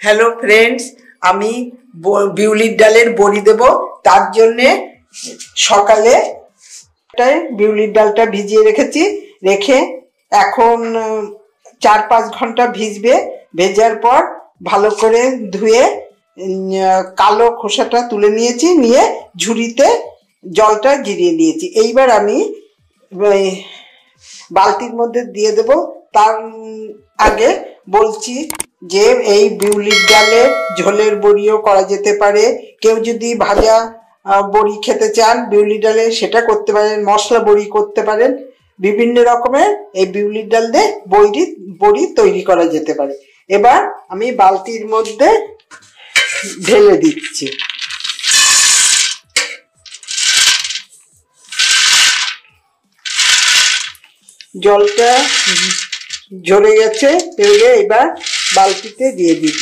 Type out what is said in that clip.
Hello friends, আমি বিউলির ডালের বড়ি দেব। তার জন্যে সকালে বিউলির ডালটা ভিজিয়ে রেখেছি। রেখে এখন 4-5 ঘন্টা ভিজবে। ভেজার পর ভালো করে ধুয়ে কালো খোসাটা তুলে নিয়েছি, নিয়ে ঝুড়িতে জলটা জিরিয়ে নিয়েছি। এইবার আমি বালতির মধ্যে দিয়ে দেব। তার আগে বলছি যে এই বিউলির ডালের ঝোলের বড়িও করা যেতে পারে। কেউ যদি ভাজা বড়ি খেতে চান বিউলি ডালে, সেটা করতে পারেন। মশলা বড়ি করতে পারেন। বিভিন্ন রকমের এই বিউলির ডাল দিয়ে বড়ি তৈরি করা যেতে পারে। এবার আমি বালতির মধ্যে ঢেলে দিচ্ছি। জলটা ঝরে গেছে, এবার বালতিতে দিয়ে দিচ্ছি।